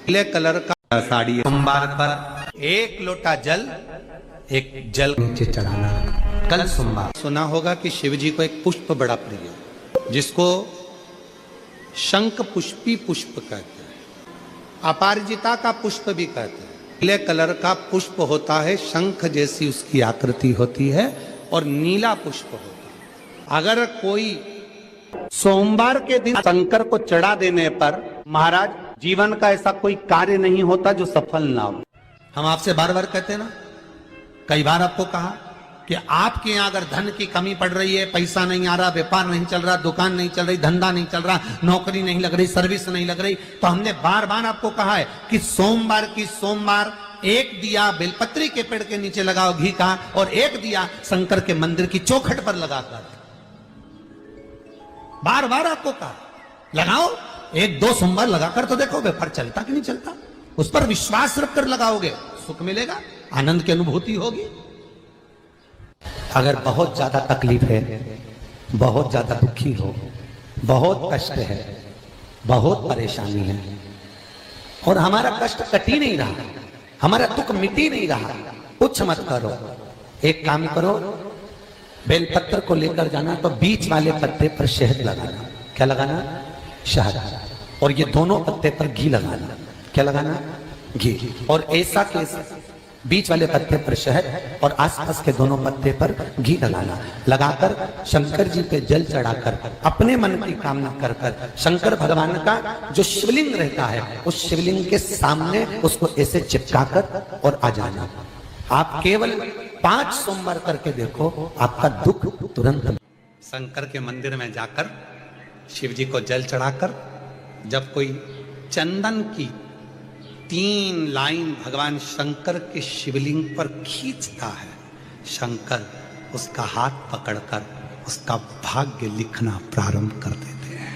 पीले कलर का साड़ी, सोमवार पर एक लोटा जल, एक जल नीचे चढ़ाना। कल सोमवार सुना होगा कि शिव जी को एक पुष्प बड़ा प्रिय है, जिसको शंख पुष्पी पुष्प कहते हैं, अपराजिता का पुष्प भी कहते हैं। पीले कलर का पुष्प होता है, शंख जैसी उसकी आकृति होती है और नीला पुष्प होता है। अगर कोई सोमवार के दिन शंकर को चढ़ा देने पर महाराज जीवन का ऐसा कोई कार्य नहीं होता जो सफल ना हो। हम आपसे बार बार कहते हैं ना, कई बार आपको कहा कि आपके यहां अगर धन की कमी पड़ रही है, पैसा नहीं आ रहा, व्यापार नहीं चल रहा, दुकान नहीं चल रही, धंधा नहीं चल रहा, नौकरी नहीं लग रही, सर्विस नहीं लग रही, तो हमने बार बार आपको कहा है कि सोमवार एक दिया बेलपत्री के पेड़ के नीचे लगाओ घी का, और एक दिया शंकर के मंदिर की चौखट पर लगाकर। बार बार आपको कहा लगाओ, एक दो सोमवार लगाकर तो देखो व्यापार चलता कि नहीं चलता। उस पर विश्वास रखकर लगाओगे, सुख मिलेगा, आनंद की अनुभूति होगी। अगर बहुत ज्यादा तकलीफ है, बहुत ज्यादा दुखी हो, बहुत कष्ट है, बहुत परेशानी है, और हमारा कष्ट कट ही नहीं रहा, हमारा दुख मिट ही नहीं रहा, कुछ मत करो, एक काम करो, बेलपत्र को लेकर जाना तो बीच वाले पत्ते पर शहद लगाना। क्या लगाना? शहद। और ये दोनों पत्ते पर घी लगाना। क्या लगाना? घी। और ऐसा के बीच वाले पत्ते पर शहद और आसपास के दोनों पत्ते पर घी लगाना। लगाकर शंकर जी पे जल चढ़ाकर अपने मन की कामना कर कर शंकर भगवान का जो शिवलिंग रहता है उस शिवलिंग के सामने उसको ऐसे चिपकाकर और आ जाना। आप केवल 5 सोमवार करके देखो, आपका दुख तुरंत। शंकर के मंदिर में जाकर शिव जी को जल चढ़ाकर जब कोई चंदन की 3 लाइन भगवान शंकर के शिवलिंग पर खींचता है, शंकर उसका हाथ पकड़कर उसका भाग्य लिखना प्रारंभ कर देते हैं।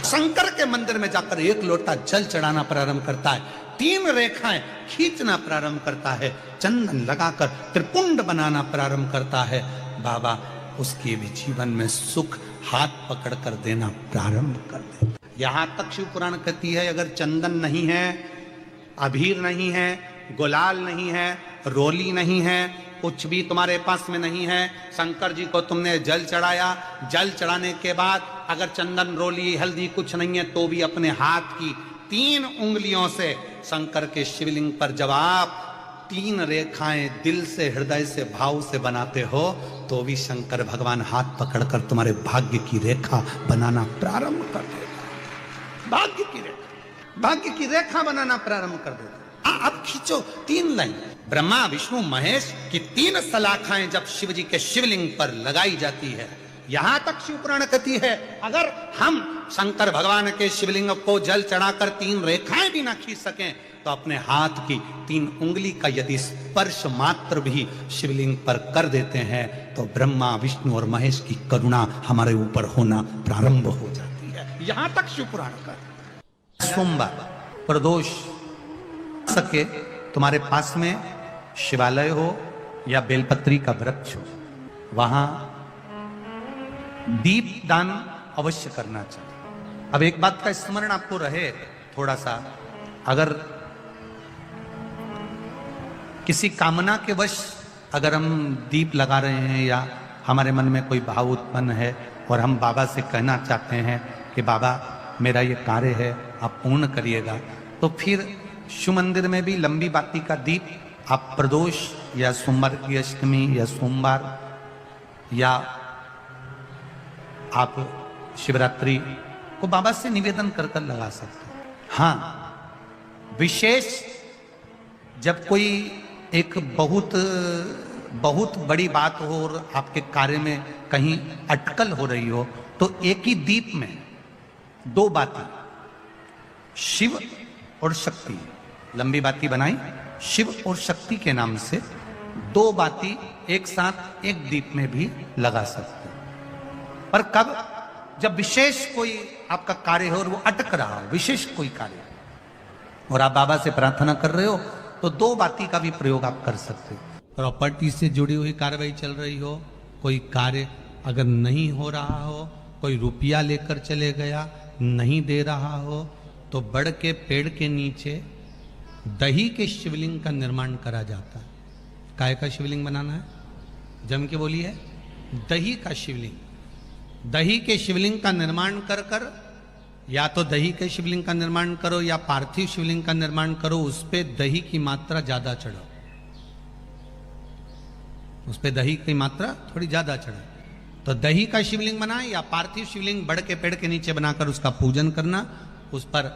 शंकर के मंदिर में जाकर एक लोटा जल चढ़ाना प्रारंभ करता है, 3 रेखाएं खींचना प्रारंभ करता है, चंदन लगाकर त्रिपुंड बनाना प्रारंभ करता है। बाबा उसके भी जीवन में सुख हाथ पकड़कर देना प्रारंभ कर देता है। यहां तक शिव पुराण कहती है, अगर चंदन नहीं है, अबीर नहीं है, गुलाल नहीं है, रोली नहीं है, कुछ भी तुम्हारे पास में नहीं है, शंकर जी को तुमने जल चढ़ाया, जल चढ़ाने के बाद अगर चंदन रोली हल्दी कुछ नहीं है तो भी अपने हाथ की 3 उंगलियों से शंकर के शिवलिंग पर जब आप 3 रेखाएं दिल से हृदय से भाव से बनाते हो तो भी शंकर भगवान हाथ पकड़कर तुम्हारे भाग्य की रेखा बनाना प्रारंभ कर देगा। भाग्य की रेखा बनाना प्रारंभ कर देता। अब खींचो 3 लाइन। ब्रह्मा विष्णु महेश की 3 सलाखाएं जब शिव जी के शिवलिंग पर लगाई जाती है, यहां तक शिव पुराण कहती है अगर हम शंकर भगवान के शिवलिंग को जल चढ़ाकर 3 रेखाएं भी ना खींच सकें तो अपने हाथ की 3 उंगली का यदि स्पर्श मात्र भी शिवलिंग पर कर देते हैं तो ब्रह्मा विष्णु और महेश की करुणा हमारे ऊपर होना प्रारंभ हो जाती है। यहां तक शिव पुराण का। सोमवार प्रदोष सके तुम्हारे पास में शिवालय हो या बेलपत्री का वृक्ष हो, वहां दीप दान अवश्य करना चाहिए। अब एक बात का स्मरण आपको रहे थोड़ा सा, अगर किसी कामना के वश अगर हम दीप लगा रहे हैं या हमारे मन में कोई भाव उत्पन्न है और हम बाबा से कहना चाहते हैं कि बाबा मेरा ये कार्य है आप पूर्ण करिएगा, तो फिर शिव मंदिर में भी लंबी बाती का दीप आप प्रदोष या सोमवार की अष्टमी या सोमवार या आप शिवरात्रि को बाबा से निवेदन कर कर लगा सकते हैं। हाँ, विशेष जब कोई एक बहुत बड़ी बात हो और आपके कार्य में कहीं अटकल हो रही हो तो एक ही दीप में 2 बाती, शिव और शक्ति, लंबी बाती बनाई शिव और शक्ति के नाम से 2 बाती एक साथ एक दीप में भी लगा सकते हैं। पर कब? जब विशेष कोई आपका कार्य हो और वो अटक रहा हो, विशेष कोई कार्य, और आप बाबा से प्रार्थना कर रहे हो तो 2 बाती का भी प्रयोग आप कर सकते हो। प्रॉपर्टी से जुड़ी हुई कार्रवाई चल रही हो, कोई कार्य अगर नहीं हो रहा हो, कोई रुपया लेकर चले गया नहीं दे रहा हो, तो बड़ के पेड़ के नीचे दही के शिवलिंग का निर्माण करा जाता है। काय का शिवलिंग बनाना है? जम के बोलिए, दही का शिवलिंग। दही के शिवलिंग का निर्माण कर कर, या तो दही के शिवलिंग का निर्माण करो या पार्थिव शिवलिंग का निर्माण करो, उस पे दही की मात्रा ज्यादा चढ़ाओ, उस पे दही की मात्रा थोड़ी ज्यादा चढ़ाओ। तो दही का शिवलिंग बनाए या पार्थिव शिवलिंग बड़ के पेड़ के नीचे बनाकर उसका पूजन करना, उस पर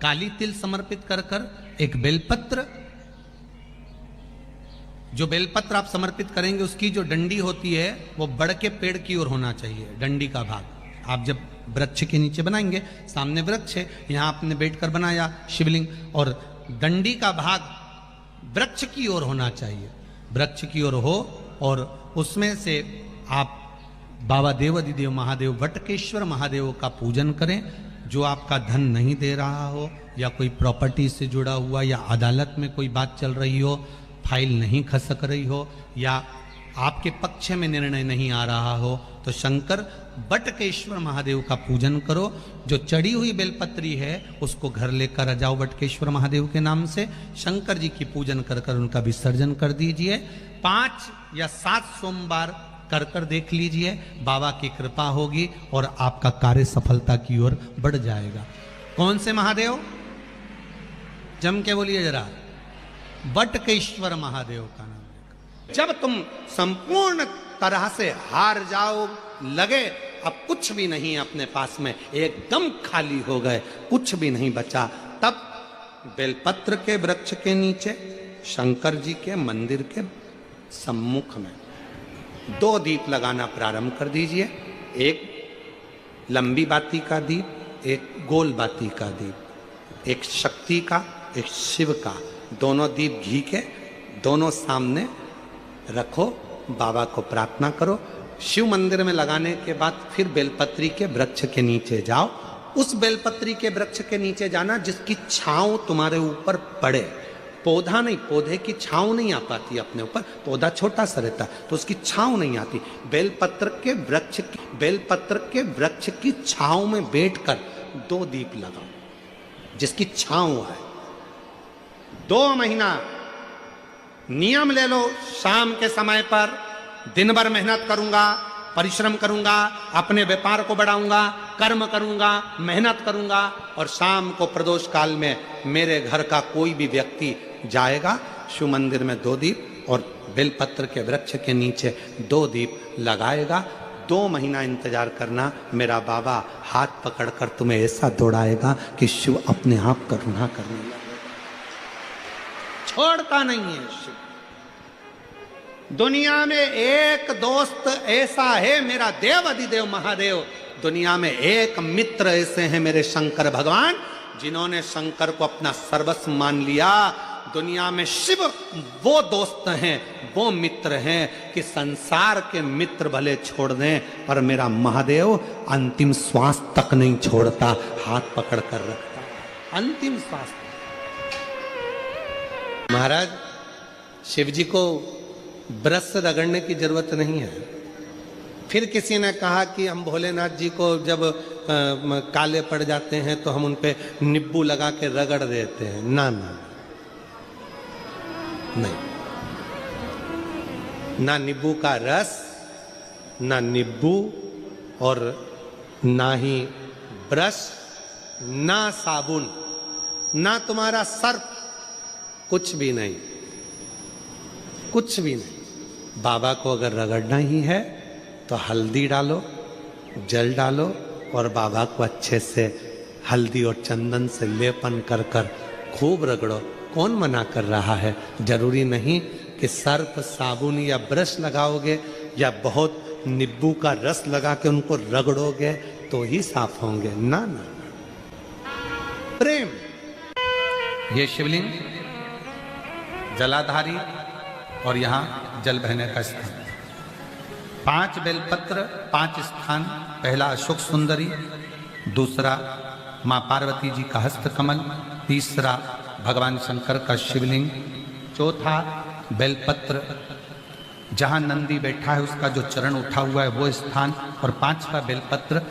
काली तिल समर्पित कर कर एक बेलपत्र, जो बेलपत्र आप समर्पित करेंगे उसकी जो डंडी होती है वो बड़ के पेड़ की ओर होना चाहिए। डंडी का भाग आप जब वृक्ष के नीचे बनाएंगे, सामने वृक्ष है, यहां आपने बैठकर बनाया शिवलिंग, और डंडी का भाग वृक्ष की ओर होना चाहिए, वृक्ष की ओर हो, और उसमें से आप बाबा देवाधिदेव महादेव वटकेश्वर महादेव का पूजन करें। जो आपका धन नहीं दे रहा हो, या कोई प्रॉपर्टी से जुड़ा हुआ, या अदालत में कोई बात चल रही हो, फाइल नहीं खसक रही हो, या आपके पक्ष में निर्णय नहीं आ रहा हो, तो शंकर वटकेश्वर महादेव का पूजन करो। जो चढ़ी हुई बेलपत्री है उसको घर लेकर आ जाओ वटकेश्वर महादेव के नाम से, शंकर जी की पूजन कर कर उनका विसर्जन कर दीजिए। 5 या 7 सोमवार कर कर देख लीजिए, बाबा की कृपा होगी और आपका कार्य सफलता की ओर बढ़ जाएगा। कौन से महादेव? जम के बोलिए जरा, वटकेश्वर महादेव का नाम। जब तुम संपूर्ण तरह से हार जाओ, लगे अब कुछ भी नहीं अपने पास में, एकदम खाली हो गए, कुछ भी नहीं बचा, तब बेलपत्र के वृक्ष के नीचे शंकर जी के मंदिर के सम्मुख में 2 दीप लगाना प्रारंभ कर दीजिए। एक लंबी बाती का दीप, एक गोल बाती का दीप, एक शक्ति का, एक शिव का, दोनों दीप घी के दोनों सामने रखो, बाबा को प्रार्थना करो। शिव मंदिर में लगाने के बाद फिर बेलपत्री के वृक्ष के नीचे जाओ। उस बेलपत्री के वृक्ष के नीचे जाना जिसकी छांव तुम्हारे ऊपर पड़े, पौधा नहीं, पौधे की छांव नहीं आ पाती अपने ऊपर, पौधा छोटा सा रहता तो उसकी छांव नहीं आती। बेलपत्र के वृक्ष की छांव में बैठकर 2 दीप लगाओ जिसकी छांव है। 2 महीना नियम ले लो, शाम के समय पर दिन भर मेहनत करूंगा, परिश्रम करूंगा, अपने व्यापार को बढ़ाऊंगा, कर्म करूंगा, मेहनत करूंगा, और शाम को प्रदोष काल में मेरे घर का कोई भी व्यक्ति जाएगा, शिव मंदिर में 2 दीप और बेलपत्र के वृक्ष के नीचे 2 दीप लगाएगा। 2 महीना इंतजार करना, मेरा बाबा हाथ पकड़कर तुम्हें ऐसा दौड़ाएगा कि शिव अपने आप करुणा करने लगेगा। छोड़ता नहीं है शिव। दुनिया में एक दोस्त ऐसा है मेरा देवाधिदेव महादेव, दुनिया में एक मित्र ऐसे हैं मेरे शंकर भगवान, जिन्होंने शंकर को अपना सर्वस्व मान लिया। दुनिया में शिव वो दोस्त हैं, वो मित्र हैं कि संसार के मित्र भले छोड़ दें, पर मेरा महादेव अंतिम श्वास तक नहीं छोड़ता, हाथ पकड़ कर रखता, अंतिम श्वास। महाराज शिव जी को ब्रश रगड़ने की जरूरत नहीं है। फिर किसी ने कहा कि हम भोलेनाथ जी को जब काले पड़ जाते हैं तो हम उन पे नींबू लगा के रगड़ देते हैं। ना ना नहीं, ना नींबू का रस, ना नींबू, और ना ही ब्रश, ना साबुन, ना तुम्हारा सर्फ, कुछ भी नहीं, कुछ भी नहीं। बाबा को अगर रगड़ना ही है तो हल्दी डालो, जल डालो, और बाबा को अच्छे से हल्दी और चंदन से लेपन कर कर खूब रगड़ो। कौन मना कर रहा है? जरूरी नहीं कि सर्फ, साबुन या ब्रश लगाओगे या बहुत नींबू का रस लगा के उनको रगड़ोगे तो ही साफ होंगे। ना ना, प्रेम। ये शिवलिंग जलाधारी और यहाँ जल बहने का स्थान। 5 बेलपत्र, 5 स्थान। पहला अशोक सुंदरी, दूसरा माँ पार्वती जी का हस्त कमल, तीसरा भगवान शंकर का शिवलिंग, चौथा बेलपत्र जहाँ नंदी बैठा है उसका जो चरण उठा हुआ है वो स्थान, और 5वां बेलपत्र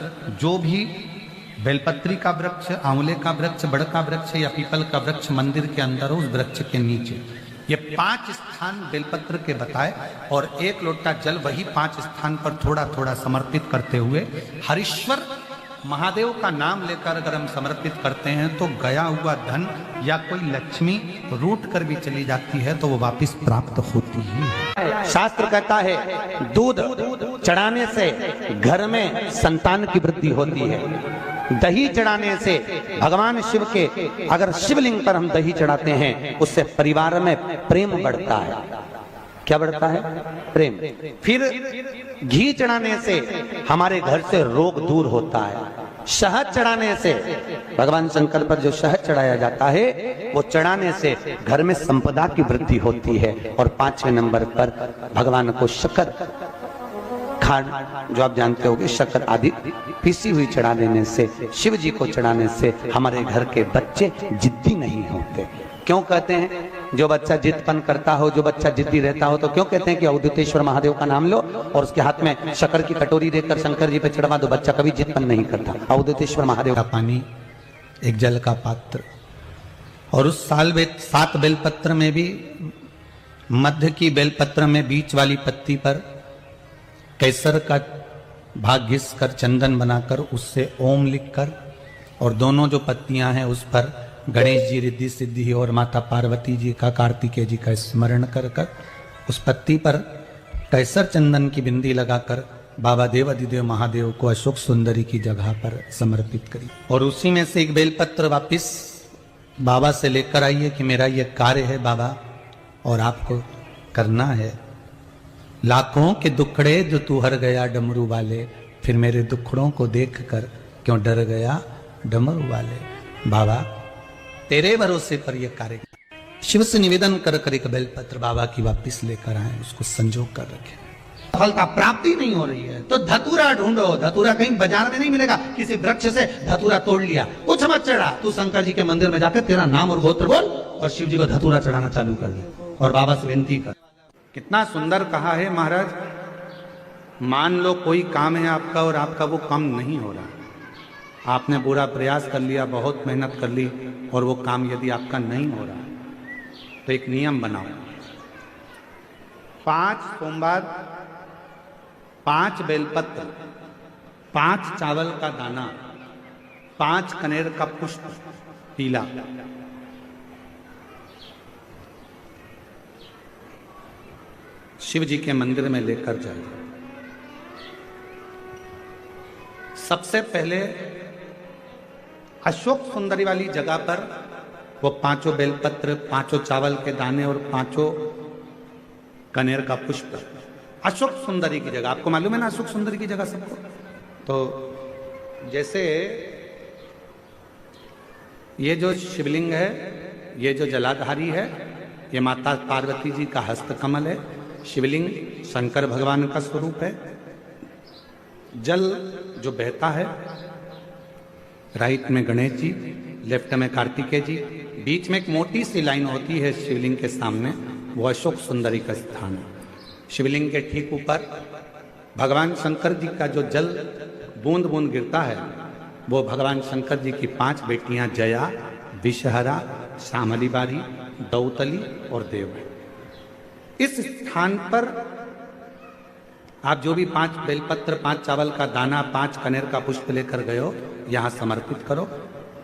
जो भी बेलपत्री का वृक्ष, आंवले का वृक्ष, बड़ का वृक्ष या पीपल का वृक्ष मंदिर के अंदर हो, उस वृक्ष के नीचे। ये 5 स्थान बेलपत्र के बताए और 1 लोटा जल वही 5 स्थान पर थोड़ा थोड़ा समर्पित करते हुए हरीश्वर महादेव का नाम लेकर अगर हम समर्पित करते हैं तो गया हुआ धन या कोई लक्ष्मी रूट कर भी चली जाती है तो वो वापस प्राप्त होती है। शास्त्र कहता है दूध चढ़ाने से घर में संतान की वृद्धि होती है, दही चढ़ाने से भगवान शिव के, अगर शिवलिंग पर हम दही चढ़ाते हैं उससे परिवार में प्रेम बढ़ता है। क्या बढ़ता है? प्रेम। फिर घी चढ़ाने से हमारे घर से रोग दूर होता है। शहद चढ़ाने से, भगवान शंकर पर जो शहद चढ़ाया जाता है वो चढ़ाने से घर में संपदा की वृद्धि होती है। और 5वें नंबर पर भगवान को शक्कर, खांड जो आप जानते होंगे, शक्कर आदि पीसी हुई चढ़ा देने से, शिव जी को चढ़ाने से हमारे घर के बच्चे जिद्दी नहीं होते। क्यों कहते हैं? जो बच्चा जिद्दपन करता हो, जो बच्चा जिद्दी रहता हो, तो क्यों कहते हैं कि अवधूतेश्वर महादेव का नाम लो और उसके हाथ में शक्कर की कटोरी देकर शंकर जी पे चढ़वा दो, बच्चा कभी जिद्दपन नहीं करता। अवधूतेश्वर महादेव का पानी, एक जल का पात्र, और उस 7 बेलपत्र में भी मध्य की बेलपत्र में बीच वाली पत्ती पर केसर का भाग घिस कर चंदन बनाकर उससे ओम लिखकर, और दोनों जो पत्तियां हैं उस पर गणेश जी, रिद्धि सिद्धि और माता पार्वती जी का, कार्तिकेय जी का स्मरण कर कर उस पत्ती पर केसर चंदन की बिंदी लगाकर बाबा देव अधिदेव महादेव को अशोक सुंदरी की जगह पर समर्पित करी। और उसी में से एक बेलपत्र वापिस बाबा से लेकर आइए कि मेरा ये कार्य है बाबा और आपको करना है। लाखों के दुखड़े जो तू हर गया डमरू वाले, फिर मेरे दुखड़ों को देख कर क्यों डर गया डमरू वाले। बाबा तेरे भरोसे पर यह कार्य, शिव से निवेदन कर कर एक बेलपत्र बाबा की वापिस लेकर आए, उसको संजोग कर रखे। सफलता प्राप्ति नहीं हो रही है तो धतूरा ढूंढो। धतूरा कहीं बाजार में नहीं मिलेगा, किसी वृक्ष से धतूरा तोड़ लिया, कुछ मत चढ़ा, तू शंकर जी के मंदिर में जाकर तेरा नाम और गोत्र बोल और शिव जी को धतूरा चढ़ाना चालू कर दे और बाबा से विनती कर। कितना सुंदर कहा है महाराज। मान लो कोई काम है आपका और आपका वो काम नहीं हो रहा, आपने पूरा प्रयास कर लिया, बहुत मेहनत कर ली और वो काम यदि आपका नहीं हो रहा तो एक नियम बनाओ। 5 सोमवार, 5 बेलपत्र, 5 चावल का दाना, 5 कनेर का पुष्प पीला, शिव जी के मंदिर में लेकर जाइए। सबसे पहले अशोक सुंदरी वाली जगह पर वो 5 बेलपत्र, 5 चावल के दाने और 5 कनेर का पुष्प, अशोक सुंदरी की जगह, आपको मालूम है ना अशोक सुंदरी की जगह सबको। तो जैसे ये जो शिवलिंग है, ये जो जलाधारी है, ये माता पार्वती जी का हस्त कमल है। शिवलिंग शंकर भगवान का स्वरूप है। जल जो बहता है, राइट में गणेश जी, लेफ्ट में कार्तिकेय जी, बीच में एक मोटी सी लाइन होती है शिवलिंग के सामने, वो अशोक सुंदरी का स्थान है। शिवलिंग के ठीक ऊपर भगवान शंकर जी का जो जल बूंद बूंद गिरता है वो भगवान शंकर जी की 5 बेटियां जया, विषहरा, शामली बारी, दौतली और देव है। इस स्थान पर आप जो भी 5 बेलपत्र, 5 चावल का दाना, 5 कनेर का पुष्प लेकर गए हो, यहाँ समर्पित करो।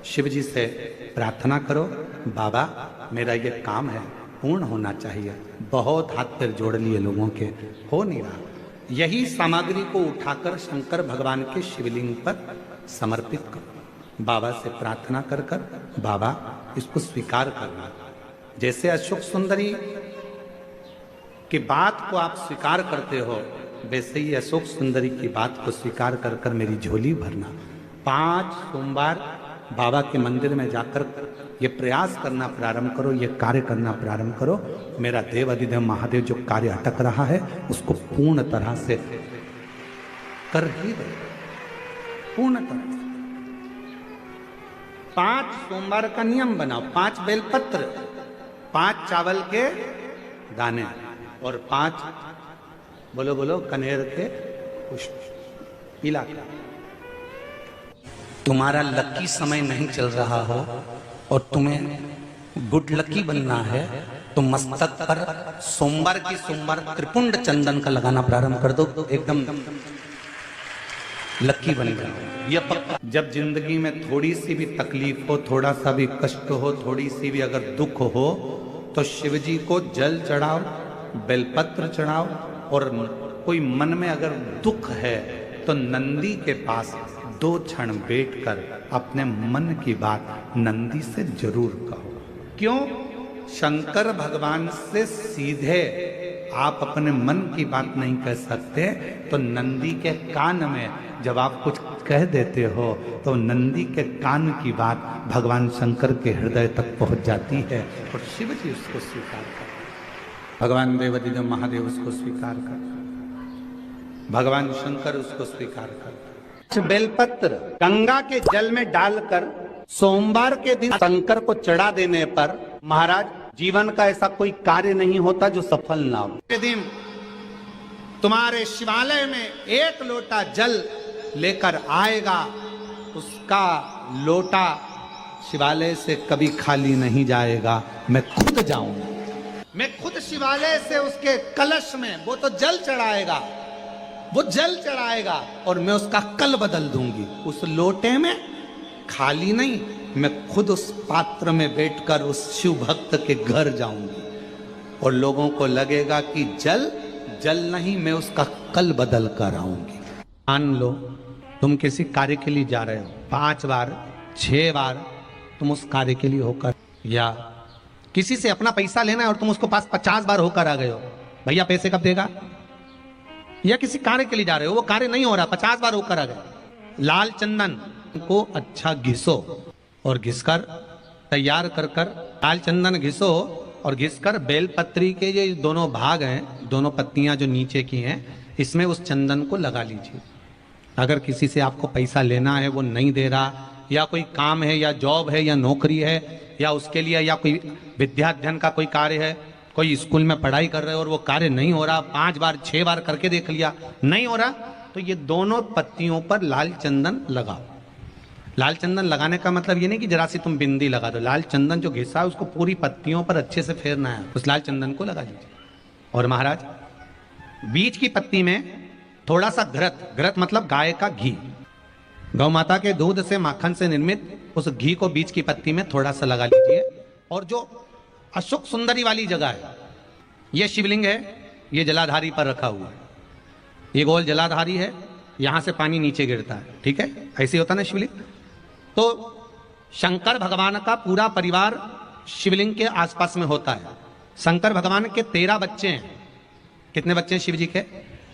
शिव जी से प्रार्थना करो, बाबा मेरा ये काम है पूर्ण होना चाहिए। बहुत हाथ पैर जोड़ लिए लोगों के, हो नहीं रहा। यही सामग्री को उठाकर शंकर भगवान के शिवलिंग पर समर्पित करो। बाबा से प्रार्थना कर कर बाबा इसको स्वीकार करना। जैसे अशोक सुंदरी की बात को आप स्वीकार करते हो, वैसे ही अशोक सुंदरी की बात को स्वीकार कर कर मेरी झोली भरना। 5 सोमवार बाबा के मंदिर में जाकर ये प्रयास करना प्रारंभ करो, ये कार्य करना प्रारंभ करो। मेरा देव अधिदेव महादेव जो कार्य अटक रहा है उसको पूर्ण तरह से कर ही दे, पूर्ण तरह से। 5 सोमवार का नियम बनाओ, 5 बेलपत्र, 5 चावल के दाने और 5 बोलो बोलो कनेर के पुष्प पीला। तुम्हारा लकी समय नहीं चल रहा हो और तुम्हें गुड लकी बनना है तो मस्तक पर सोमवार की सोमवार त्रिपुंड चंदन का लगाना प्रारंभ कर दो, एकदम लकी बन जाओ। यह पक्का। जब जिंदगी में थोड़ी सी भी तकलीफ हो, थोड़ा सा भी कष्ट हो, थोड़ी सी भी अगर दुख हो तो शिव जी को जल चढ़ाओ, बेलपत्र चढ़ाओ, और कोई मन में अगर दुख है तो नंदी के पास 2 क्षण बैठकर अपने मन की बात नंदी से जरूर कहो। क्यों? शंकर भगवान से सीधे आप अपने मन की बात नहीं कह सकते, तो नंदी के कान में जब आप कुछ कह देते हो तो नंदी के कान की बात भगवान शंकर के हृदय तक पहुंच जाती है और शिव जी उसको स्वीकार कर, भगवान देवादिदेव महादेव उसको स्वीकार कर, भगवान शंकर उसको स्वीकार कर। बेलपत्र गंगा के जल में डालकर सोमवार के दिन शंकर को चढ़ा देने पर महाराज जीवन का ऐसा कोई कार्य नहीं होता जो सफल ना हो। के दिन तुम्हारे शिवालय में 1 लोटा जल लेकर आएगा, उसका लोटा शिवालय से कभी खाली नहीं जाएगा। मैं खुद जाऊंगा, मैं खुद शिवालय से उसके कलश में वो तो जल चढ़ाएगा, वो जल चढ़ाएगा और मैं उसका कल बदल दूंगी। उस लोटे में खाली नहीं, मैं खुद उस पात्र में बैठकर उस शिव भक्त के घर जाऊंगी और लोगों को लगेगा कि जल जल नहीं, मैं उसका कल बदल कर आऊंगी। मान लो तुम किसी कार्य के लिए जा रहे हो, 5 बार 6 बार तुम उस कार्य के लिए होकर, या किसी से अपना पैसा लेना है और तुम उसको पास 50 बार होकर आ गए हो, भैया पैसे कब देगा? या किसी कार्य के लिए जा रहे हो, वो कार्य नहीं हो रहा, 50 बार होकर आ गए। लाल चंदन को अच्छा घिसो और घिसकर तैयार कर कर लाल चंदन घिसो और घिसकर बेलपत्री के ये दोनों भाग हैं, दोनों पत्तियां जो नीचे की हैं, इसमें उस चंदन को लगा लीजिए। अगर किसी से आपको पैसा लेना है, वो नहीं दे रहा, या कोई काम है या जॉब है या नौकरी है या उसके लिए, या कोई विद्याध्ययन का कोई कार्य है, कोई स्कूल में पढ़ाई कर रहे हो और वो कार्य नहीं हो रहा, 5 बार 6 बार करके देख लिया नहीं हो रहा, तो ये दोनों पत्तियों पर लाल चंदन लगाओ। लाल चंदन लगाने का मतलब ये नहीं कि जरा सी तुम बिंदी लगा दो, लाल चंदन जो घिसा है उसको पूरी पत्तियों पर अच्छे से फेरना है, उस लाल चंदन को लगा दीजिए। और महाराज बीच की पत्ती में थोड़ा सा घृत, घृत मतलब गाय का घी, गौ माता के दूध से माखन से निर्मित उस घी को बीच की पत्ती में थोड़ा सा लगा लीजिए। और जो अशोक सुंदरी वाली जगह है, ये शिवलिंग है, ये जलाधारी पर रखा हुआ है, ये गोल जलाधारी है, यहां से पानी नीचे गिरता है, ठीक है, ऐसे होता ना शिवलिंग। तो शंकर भगवान का पूरा परिवार शिवलिंग के आसपास में होता है। शंकर भगवान के 13 बच्चे हैं। कितने बच्चे हैं शिव जी के?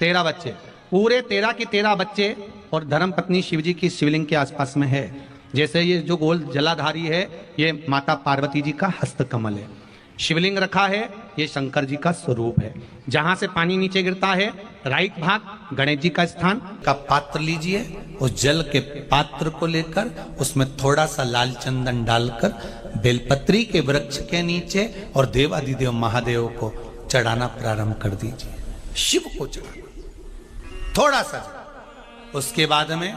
13 बच्चे, पूरे 13 के 13 बच्चे और धर्मपत्नी शिव जी की शिवलिंग के आसपास में है। जैसे ये जो गोल जलाधारी है, ये माता पार्वती जी का हस्त कमल है। शिवलिंग रखा है, ये शंकर जी का स्वरूप है। जहां से पानी नीचे गिरता है, राइट भाग गणेश जी का स्थान का पात्र लीजिए, उस जल के पात्र को लेकर उसमें थोड़ा सा लाल चंदन डालकर बेलपत्री के वृक्ष के नीचे और देवादिदेव महादेव को चढ़ाना प्रारंभ कर दीजिए। शिव को चढ़ाना थोड़ा सा, उसके बाद में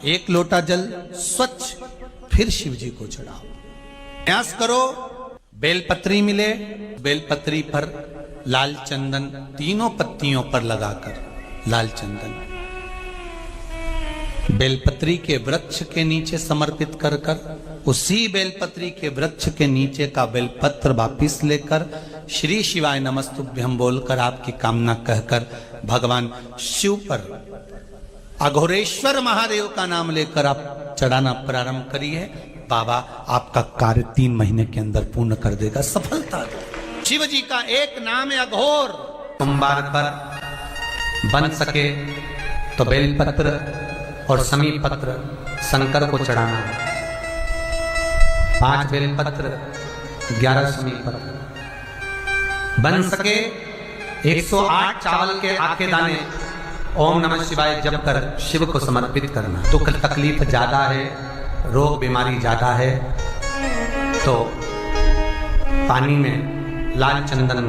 1 लोटा जल स्वच्छ फिर शिव जी को चढ़ाओ। प्रयास करो बेलपत्री मिले, बेलपत्री पर लाल चंदन तीनों पत्तियों पर लगाकर लाल चंदन बेलपत्री के वृक्ष के नीचे समर्पित कर कर उसी बेलपत्री के वृक्ष के नीचे का बेलपत्र वापिस लेकर श्री शिवाय नमस्तुभ्यं बोलकर आपकी कामना कहकर भगवान शिव पर अघोरेश्वर महादेव का नाम लेकर आप चढ़ाना प्रारंभ करिए। बाबा आपका कार्य 3 महीने के अंदर पूर्ण कर देगा, सफलता। शिव जी का एक नाम है अघोर। सोमवार पर बन सके तो बेलपत्र और समीप पत्र शंकर को चढ़ाना है। 5 बेलपत्र 11 समीप पत्र, बन सके 108 चावल के आखे दाने ओम नमः शिवाय जप कर शिव को समर्पित करना। दुख तकलीफ ज्यादा है, रोग बीमारी ज्यादा है, तो पानी में लाल चंदन